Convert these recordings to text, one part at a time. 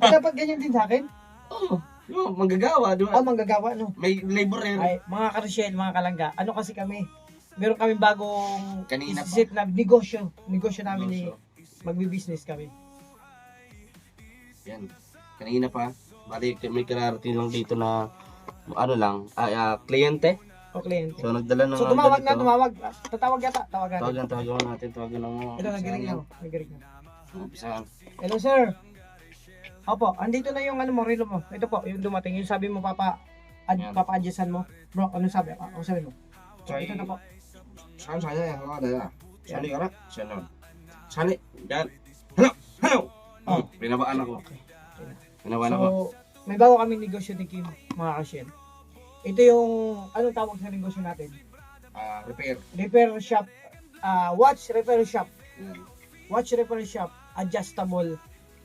Dapat ganyan din sa akin. Oo. Oh, manggagawa, di ba? Oh, manggagawa, no? May laborer. Ay, mga karusyel, mga kalangga, ano kasi kami, meron kami bagong Kanina pa. isip na negosyo. Negosyo namin ni magbi-business kami. Yan. Kanina pa. Bali, may kararating lang dito na ano lang, kliyente. O kliyente. So, nagdala ng So, tumawag na, tumawag. Tatawag yata, tawagan. Tawagan natin. Tawagan ng mga. Ito, nagiring na. Nagiring na. Umpisahan. Hello, sir. Opo, andito na yung ano mo, relo mo. Ito po, yung dumating. Yung sabi mo, Yan. papa-adjustan mo. Bro, ano sabi? Ano sabi mo? So, ito na po. Saan saya? Ano na? Sali ka na? Saan Sali. Yan. Hello! Oh. Pinabaan ako. Okay. Pinabaan ako. So, may bago kami negosyo ni Kim, mga kasyel. Ito yung, anong tawag sa negosyo natin? Repair. Repair shop, watch repair shop. Yan. Watch repair shop, adjustable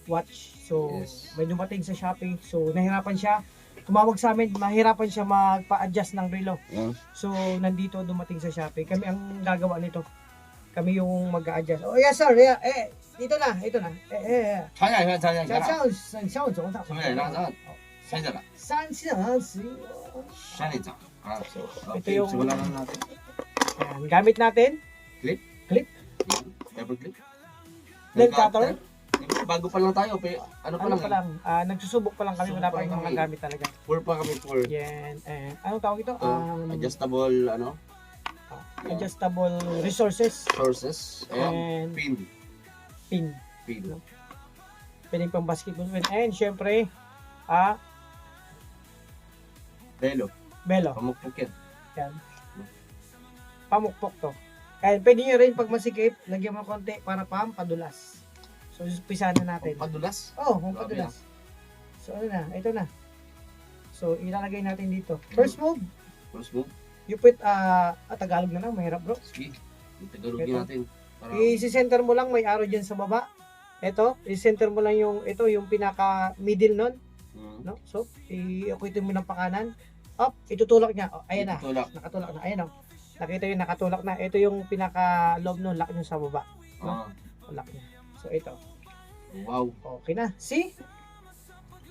watch. So, Yes. may dumating sa shopping. So, nahirapan siya. Tumawag sa amin, mahirapan siya magpa-adjust ng relo. Yan. So, nandito dumating sa shopping. Kami ang gagawa nito. Kami yung mag-a-adjust. Oh, yes sir. Yeah. Ito na. Saya. Ito yung- Simulan na natin. Ayan, gamit natin. Clip. Paper clip. Nail cutter. Bago pa lang tayo. Ano pa Ano lang pa lang, nagsusubok pa lang kami. Wala pa yung mga gamit talaga. Pour pa kami pour. Yan. Anong tawag ito? Adjustable Adjustable resources. sources. And Pin. pin. Pining pang basketball pin. And syempre, Belo. belo. Pamukpok yan. Yan. Pamukpok to. Kaya pwede nyo rin pag masikip, lagyan mo konti para pampadulas. So, umpisa na natin. Padulas. Pampadulas. So, ano na? Ito na. So, ilalagay natin dito. First move, First move. you put, Tagalog na lang, mahirap bro. Sige. Tagalogin Ito. natin. Para I-center mo lang, may arrow dyan sa baba. Ito, i-center mo lang yung, ito, yung pinaka-middle nun. No? So, i-ukutin mo ng pakanan. Up, itutulak niya. Oh, ayan na. Itutulak. Nakatulak na. Ayan o. Nakita yung nakatulak na. Ito yung pinaka-loob nun, lock nyo sa baba. Lock niya. So, ito. Wow. Okay na. See?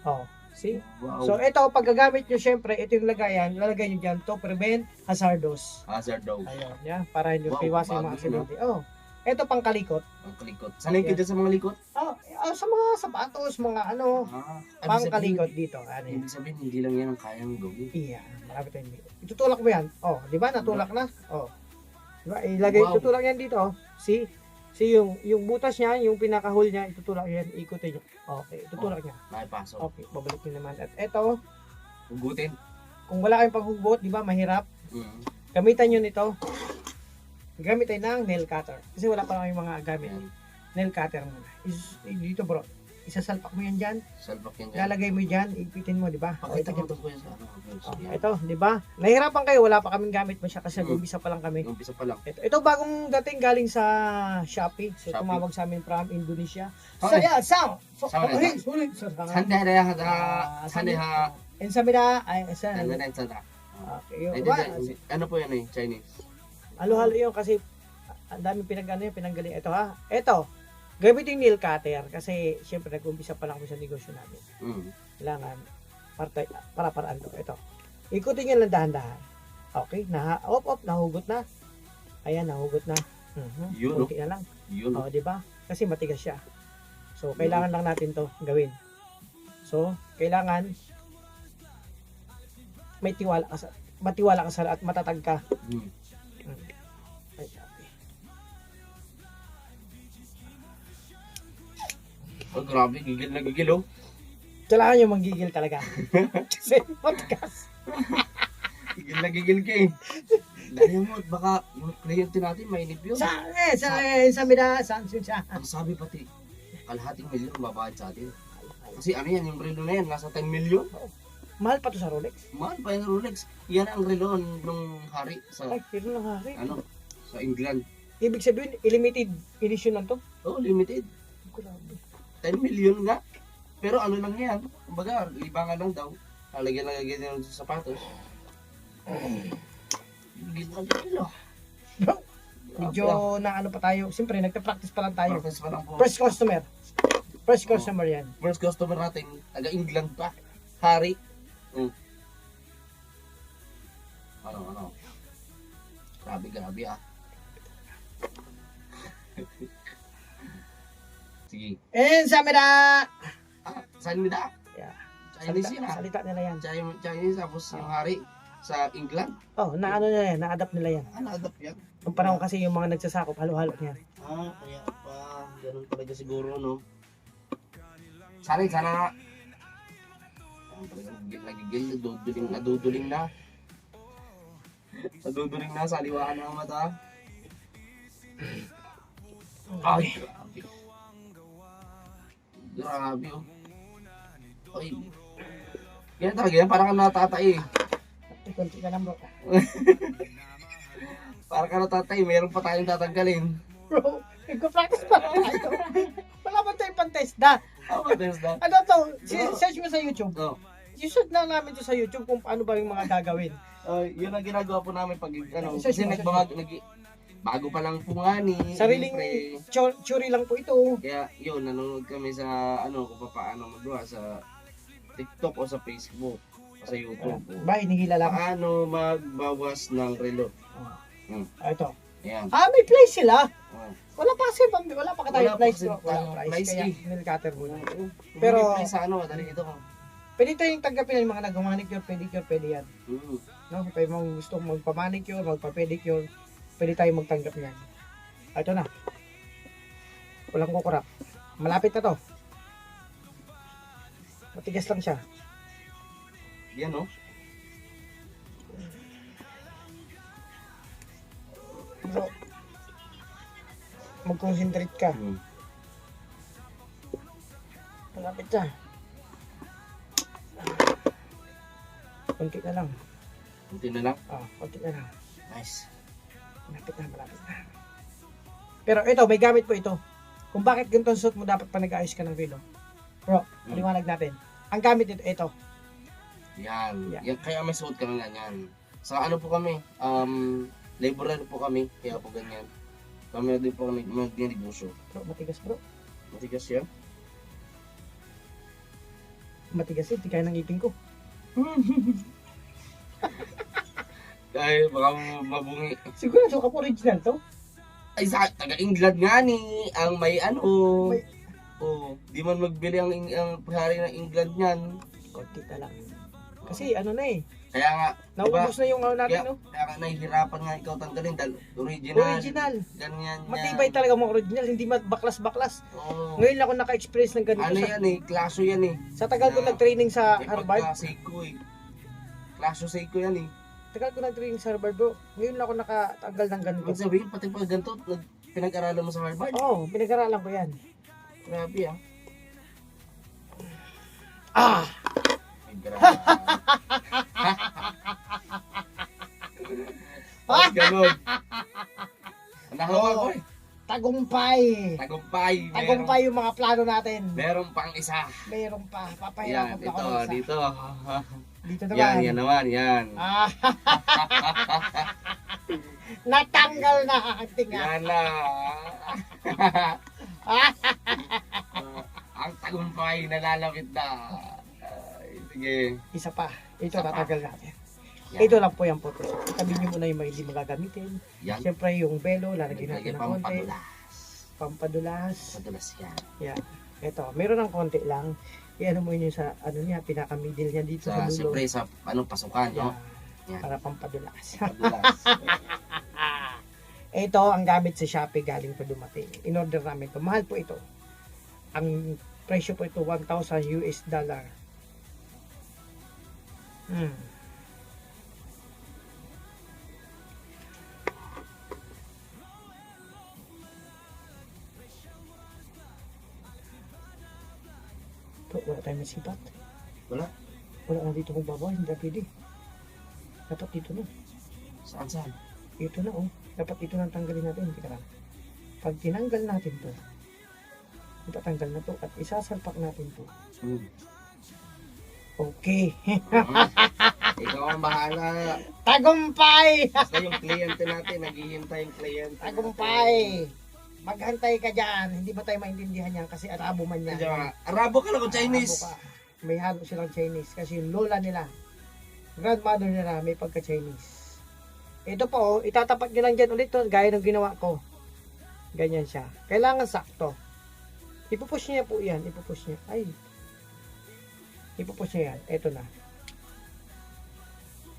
Oh, see? Wow. So, ito, pag gagamit nyo, syempre, ito yung lagayan. Lalagay nyo dyan to prevent hazardous. Hazard daw. Ayun, yan. Para hindi Wow, iwasan yung mga bago aksidente. Oh. Ito pang kalikot. Ang kalikot. Sanay kita sa mga likot? Sa mga sapatos, mga ano, pang kalikot dito. Ano yan? Ibig sabihin, hindi lang yan ang kayang gawin. Iya, marami tayong dito. Itutulak mo yan. Oh, di ba? Natulak na. Oh. Di ba? Ilagay, Wow. itutulak yan dito. Oh. See? See yung butas niya, yung pinaka-hole niya, itutulak yan. Ikutin niyo. Okay, itutulak niya. Nakipasok. Okay, babalik niyo naman. At ito, Hugutin. kung wala kayong panghugot, di ba? Mahirap. Gamitan niyo nito. Gamit tayo ng nail cutter. Kasi wala pa kami mga gamit. Yan. Nail cutter muna. Dito bro. Isasalpak mo yan dyan. Salpak yan dyan. Lalagay mo dyan. Ipitin mo, di ba? Pakita Ito, ko ito po yan sa ano. ito, di ba? Nahirapan kayo. Wala pa kaming gamit mo siya kasi umpisa pa lang kami. Umpisa pa lang. Ito bagong dating galing sa Shopee. So Shopee. tumawag sa amin from Indonesia. Okay. Sound. Sandere ha. And sabi na, ay, sa, Sandere ha. okay, yun. Ba? Ano po yan Chinese? Halo-halo yun kasi ang daming pinanggaling. Ito ha. Ito. Gamitin yung nail cutter kasi syempre nag-umpisa pa lang kami sa negosyo namin. Kailangan para-paraan to. Ito. Ikutin nyo lang dahan-dahan. Okay. Nahugot na. Ayan, nahugot na. Yun, Kunti na lang. Yun. O, di ba? Kasi matigas siya. So, kailangan lang natin to gawin. So, kailangan matiwala ka sa at matatag ka. Ay, sabi. Oh, grabe. Gigil na gigil, oh. Kailangan yung manggigil talaga. Kasi podcast. Gigil na gigil ka, eh. Dahil mo, baka yung kliyente natin, mainip yun. Ang sabi pati, kalahating milyon babayad sa atin. Kasi ano yan, yung relo na yan, nasa 10 milyon. Mahal pa to sa Rolex. Mahal pa yung Rolex. Yan ang relo nung hari sa, Ay, pero lang hari. sa England. Ibig sabihin, limited edition lang to? Oh, limited. Grabe. 10 million nga. Pero ano lang yan. Kumbaga, libangan lang daw. Lalagyan nyo sa sapatos. Gito ka dito. Bro, medyo na ano pa tayo. Siyempre, nagta-practice pa lang tayo. Practice pa lang po. First customer. First customer yan. First customer natin, taga-England pa. Hari. Ano. Grabe ah. Sige. And Samira! Saan nila? Yeah. Chinese yun ah. Salita nila yan. Chinese tapos yung hari sa England. Oh, na-ano nila yan, na-adapt nila yan. Adapt yan. Nung panahon kasi yung mga nagsasakop, halo-halo niya. Kaya pa. Ganun talaga siguro, no? Sana nga. Nagigil, naduduling na. Naduduling na sa liwaan ng mata. Ay, grabe. Grabe, oh. Ay. Yan talaga yan, parang natatay eh. Kunti ka lang bro. Parang ka natatay, meron pa tayong tatanggalin. Bro, nagko-practice pa tayo. Wala ba tayong pang-test na? Ano to? Search mo sa YouTube. Oh. I-search na namin to sa YouTube kung paano ba yung mga gagawin. Yun ang ginagawa po namin pag ano, Search kasi mo. bago pa lang po nga ni. Sariling churi lang po ito. Kaya yun, nanonood kami sa ano, kung paano magawa sa TikTok o sa Facebook o sa YouTube. Ba, hinihila lang. Paano magbawas ng relo. Ito. Ayan. May price sila. Oh. Wala pa tayong price. Wala price. Kaya nail cutter muna. Pero, Pero sa ano, dali ito ko. pwede tayong tanggapin ng mga nag-manicure, pedicure, pwede yan. No? Kaya mga gusto magpa-manicure, magpa-pedicure, pwede tayong magtanggap niyan. Ito na. Walang kukurap. Malapit na to. Matigas lang siya. Yan oh. Bro, mag-concentrate ka. Malapit na. Konti na lang. Kunti na lang. Konti na lang. Nice. Malapit na. Pero ito, may gamit po ito. Kung bakit ganito ang suit mo, dapat pa nag-ayos ka ng relo. Bro, paliwanag natin. Ang gamit ito. Yan. Yan. Kaya may suot kami ganyan. Sa ano po kami, laborer po kami, kaya po ganyan. Kami din po kami magnegosyo. Bro, matigas bro. Matigas yan. Matigas yun, di kaya ng ipin ko. Ay, baka mabungi. Siguro suka po original to. Ay, sa taga-England nga ni, ang may ano. May- Di man magbili ang hari ng England niyan. Konti na lang. Kasi ano na eh, Kaya nga, naubos na yung ano natin no. kaya nga nahihirapan nga ikaw tanggalin dahil original. Original. Ganyan yan. Matibay talaga mga original, hindi baklas-baklas. Oo. Ngayon lang ako naka-experience ng ganito. Ano yan eh, klaso yan eh. Sa tagal ko nag-training sa May Harvard. pagka-seiko eh. Klaso seiko yan eh. Tagal ko nag-training sa Harvard bro. Ngayon lang ako nakatanggal ng ganito. Ibig sabihin, pati pag ganito, pinag-aralan mo sa Harvard. Oo, pinag-aralan ko yan. Grabe ah. Ah! Ay, grabe. Tapos ganun. Nahawa ko eh. Tagumpay! Tagumpay. Tagumpay yung mga plano natin. Meron pang isa. Mayroon pa. Yan, Papahirapan pa ako ng isa. dito. Dito naman. Yan naman, yan. Ah, natanggal na ang tinga. Yan na. Ang tagumpay nalalapit na. Ay, sige. Isa pa. Ito Isa pa. tatagal natin. Yan. Ito lang po yung photos. Itabi nyo muna yung mga hindi magagamitin. Yan. Siyempre yung belo, lalagyan natin Lagyan ng konti. pampadulas. Pampadulas. Pampadulas yan. Yan. Ito, meron ng konti lang. I-ano mo yun sa, ano niya, pinaka-middle niya dito sa dulo. Siyempre sa pasukan, no? Yan. Yan. Para pampadulas. Pampadulas. Ito, ang gamit sa Shopee galing pa dumating. In-order namin ito. Mahal po ito. Ang presyo po ito, $1,000 US. Ito, wala tayong masipat. Wala? Wala na dito kung babaw, hindi na pwede. Dapat dito na. Saan? Ito na, oh. Dapat ito nang tanggalin natin. Hindi ka lang. Pag tinanggal natin to, itatanggal na to at isasalpak natin to. Okay. Ikaw ang bahala. Tagumpay! Basta yung kliyente natin, naghihintay yung kliyente. Tagumpay! Maghantay ka dyan. Hindi ba tayo maintindihan yan? Kasi Arabo man yan. Arabo ka lang o Chinese? Arabo ka. May halo silang Chinese. Kasi yung lola nila, grandmother nila, may pagka-Chinese. Ito po, itatapat nyo lang dyan ulit to, gaya ng ginawa ko. Ganyan siya. Kailangan sakto. Ipupush niya po yan. Ipupush niya. Ay. Ipupush niya yan. Ito na.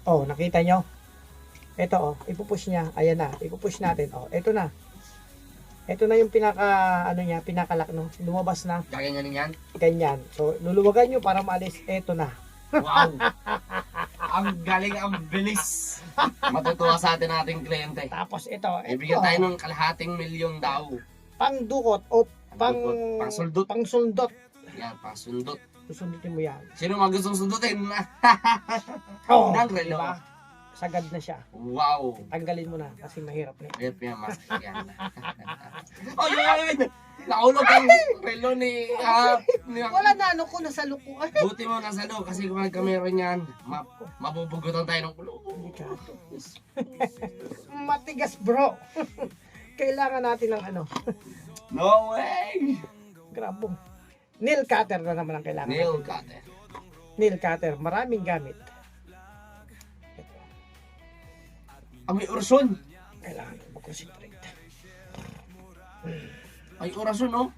Oh, nakita nyo? Ito oh, ipupush niya. Ayan na. Ipupush natin. Oh, ito na. Ito na yung pinakalak no. Lumabas na. Gaganyanin yan? Ganyan. So, luluwagan nyo para maalis. Ito na. Wow! Ang galing, ang bilis. Matutuwa sa atin ating kliyente. Tapos ito. Ibigyan tayo ng kalahating milyon daw. Pangdukot o Pangsuldot. Pangsuldot. Yan, pangsundot. Susundutin mo yan. Sino mga gustong sundutin? Oh, Nang relo. diba? Sagad na siya. Wow! Tanggalin mo na kasi mahirap na. Ayun, pinamask yan. Oh, yun! Naulog ang relo ni... Wala na ano ko nasa luko. Buti mo nasa loob kasi kung nagkamera niyan, mabubugutan tayo ng ulo. Matigas bro. Kailangan natin ng ano. No way! Grabong. Nail cutter na naman ang kailangan. Nail cutter. Nail cutter. Maraming gamit. May orasyon. Kailangan mag-concentrate. Ay, orasyon, no?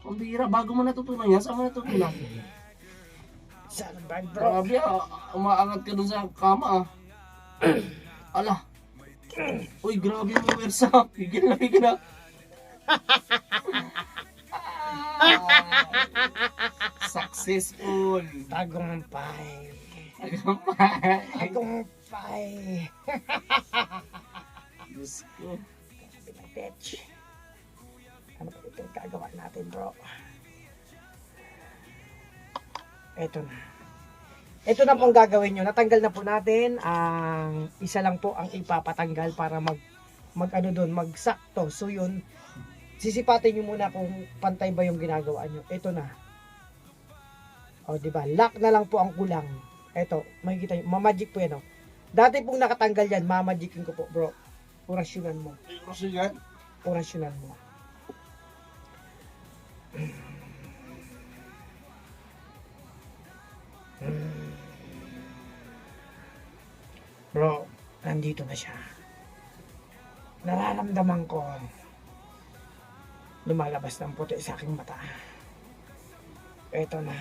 Ang bihira, bago mo natutunan yan, saan mo natutunan? Sa bag bro. Grabe, umaangat ka dun sa kama, Ala. Uy, grabe yung wersa. Higil na. Successful. Tagumpay. Diyos ko. Bitch. Ano ba ito yung gagawa natin bro? Ito na. Ito na pong gagawin nyo. Natanggal na po natin ang isa lang po ang ipapatanggal para mag ano doon, magsakto. So yun, sisipatin nyo muna kung pantay ba yung ginagawa nyo. Ito na. O, diba? Lock na lang po ang kulang. Ito, makikita nyo. Mamagic po yan, o. Dati pong nakatanggal yan, mamagicin ko po, bro. Orasyonan mo. Orasyonan mo. Bro, nandito na siya. Nararamdaman ko lumalabas ng puti sa aking mata. Ito na.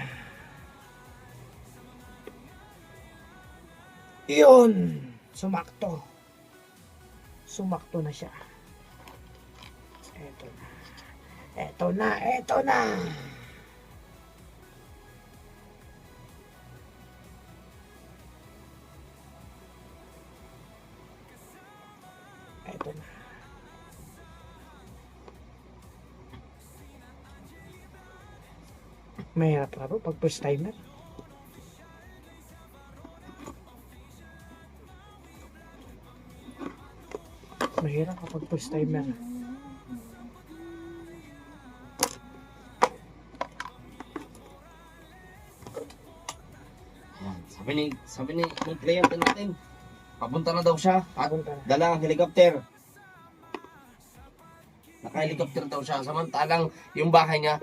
Iyon! Sumakto. Sumakto na siya. Ito na. Ito na. Ito na. Ito na. Mahirap na bro pag first timer. Mahirap kapag first timer. Sabi ni ng kliyente natin, papunta na daw siya at Papunta na. dala ang helicopter. Naka-helicopter daw siya. Samantalang yung bahay niya,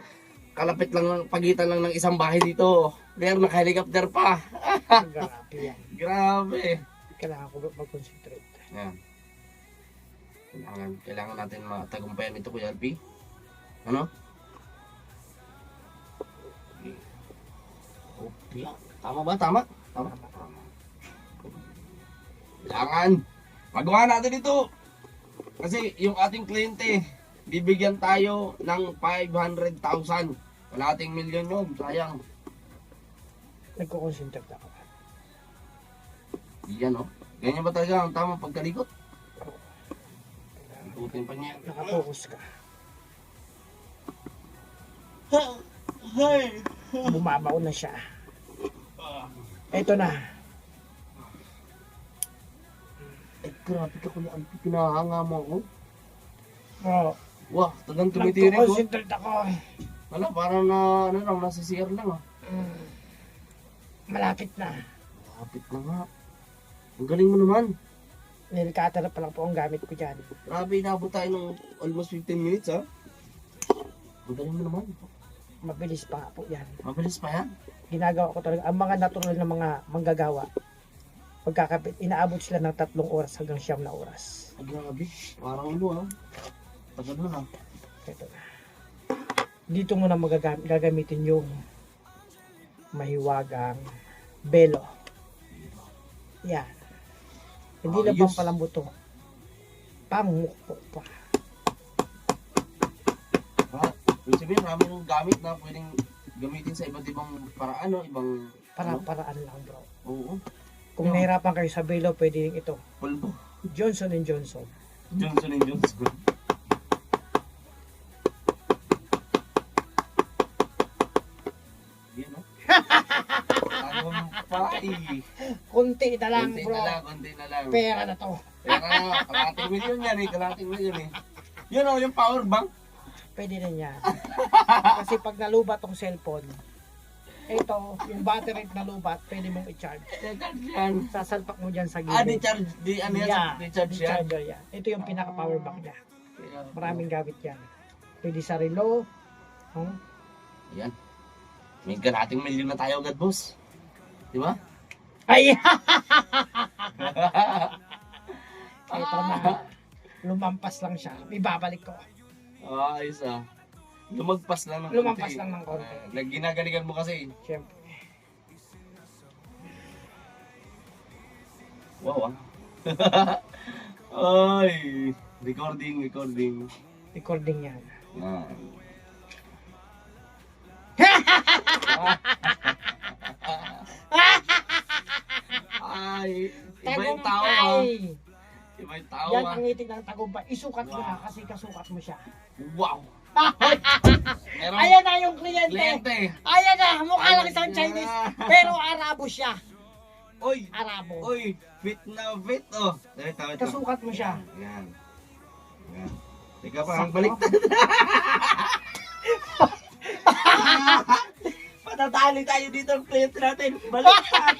kalapit lang, pagitan lang ng isang bahay dito. Pero naka-helicopter pa. Grabe yan. Grabe. Kailangan ko mag-concentrate. Yan. Kailangan natin matagumpayan ito, Kuya Alpi. Ano? Okay. Tama ba? Tama? Tama. Kailangan magawa natin ito. Kasi yung ating kliyente, bibigyan tayo ng 500,000. Wala ating milyon yun. Sayang. Nagko-concentrate ako. Yan o. Ganyan ba talaga ang tamang pagkalikot? Ikutin pa niya. Nakapokus ka. Hey! Bumabaw na siya. Ito na. Ito grabe ka kuya. Ang pinahanga mo ako. Bro, Wah, tagang tumitiri ko. nagko-concentrate ako. Wala, parang na, ano lang, nasa CR lang ah. Malapit na. Lapit na nga. Ang galing mo naman. Nail cutter pa lang po ang gamit ko dyan. Grabe, inabot tayo ng almost 15 minutes ha. Ang galing mo naman. Mabilis pa nga po yan. Mabilis pa yan. Ginagawa ko talaga. Ang mga natural na mga manggagawa, pagkakapit, inaabot sila ng 3 oras hanggang 9 na oras. Ay, grabe. Parang ano ha. Tagal mo na. Ito na. Dito mo na gagamitin yung mahiwagang belo. Yan. Hindi na Ayos. pang palambuto. Pamukpo pa. Ibig sabihin, marami ng gamit na pwedeng gamitin sa iba't ibang paraan, no? Ibang, Para-paraan lang bro. oo, Kung nahirapan kayo sa belo, pwede rin ito. pulbo. Johnson & Johnson. Johnson & Johnson. Yan, no? Tagumpay. Kunti na lang Konti bro. na lang, konti na lang. Pera na to. Kaya nga, kalating milyon yan eh, kalating milyon eh. Yun o, yung power bank. Pwede na yan. Kasi pag nalubat tong cellphone, ito, yung battery na lubat, pwede mong i-charge. Yan. Sasalpak mo dyan sa gilid. Ah, di-charge, di ano yan, Yeah, di-charge yan. charger yan. Ito yung pinaka-power bank niya. Kaya, Maraming gamit yan. Pwede sa relo. yan. May kalating milyon na tayo agad, boss. Di ba? Ay! Ito na. Lumampas lang siya. Ibabalik ko. Ayos ah. Lumagpas lang ng Lumampas konti. lang ng konti. Ginagalingan mo kasi. Siyempre. Wow ah. Ay, recording. Recording yan. Yan. Ay, iba yung tao ah. Tagumpay! Iba yung tao Yan ah. ang ngitig ng tagumpay. Isukat mo Wow. na kasi kasukat mo siya. Wow. Pero, Ayan na yung kliyente. kliyente. Ayan na. Mukha lang isang Chinese. Pero Arabo siya. Oy, Arabo. oy, fit na fit oh. Ito. Kasukat mo siya. Yan. Yan. Teka pa, ang baliktad. Patatali tayo dito ang kliyente natin. Baliktad.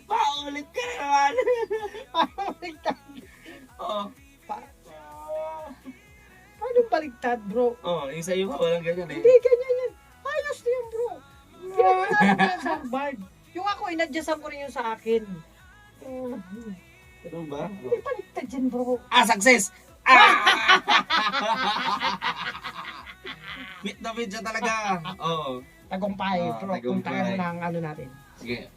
Paulit ka na naman. Oh. Paano baliktad bro? Oh, yung sa'yo ka, walang ganyan eh. Hindi, ganyan yan. Ayos na yan bro. Ginagawa ko sa Harvard. Yung ako, inadyasan ko rin yung sa akin. Ano ba? Hindi baliktad yan bro. Ah, success! Ah! Fit na fit siya talaga. Oo. Tagumpay bro. Tagumpay. Puntakin mo na ang ano natin. Sige.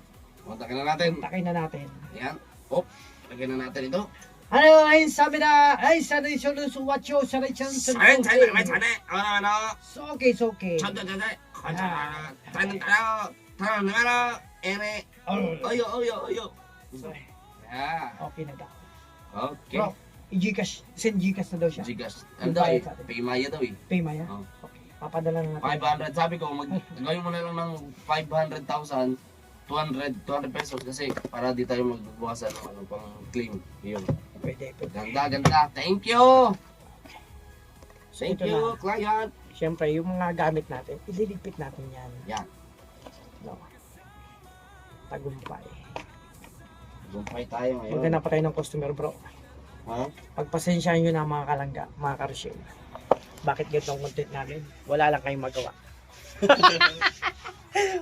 Puntakin na natin. Puntakin na natin. Yan. Oh, lagyan na natin ito. Ano ay sabi na ay sa resolution suwacho sa resolution. So, Okay, it's okay. Oyo. Yeah. Okay na daw. Okay. Bro, i-Gcash, send Gcash na daw siya. Gigas. Yung Ano eh? bayad sa atin. Paymaya daw eh. Pay Maya? Oh. Okay. Papadala na natin. 500. Sabi ko, gawin mo na lang ng 500,000. 200 pesos kasi para di tayo magbubukasan ng ano pang claim. Yun. Pwede. Ganda. Thank you. So, Thank ito you, na. client. Siyempre, yung mga gamit natin, ililigpit natin yan. Yan. No. Tagumpay. Gumpay tayo ngayon. Maghanap pa tayo ng customer bro. Ha? Pagpasensyahan nyo na mga kalangga, mga karusyel. Bakit ganito ang content namin? Wala lang kayong magawa.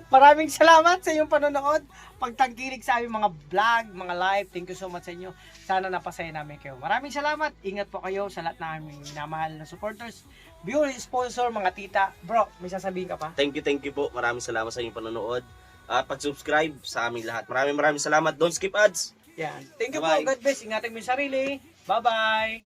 Maraming salamat sa iyong panonood. Pagtangkilik sa aming mga vlog, mga live. Thank you so much sa inyo. Sana napasaya namin kayo. Maraming salamat. Ingat po kayo sa lahat ng aming minamahal na supporters, viewer, sponsor, mga tita. Bro, may sasabihin ka pa? Thank you po. Maraming salamat sa inyong panonood. At pag-subscribe sa aming lahat. Maraming salamat. Don't skip ads. Yan. Thank you Bye-bye. po. God bless. Ingatan mo yung sarili. Bye-bye.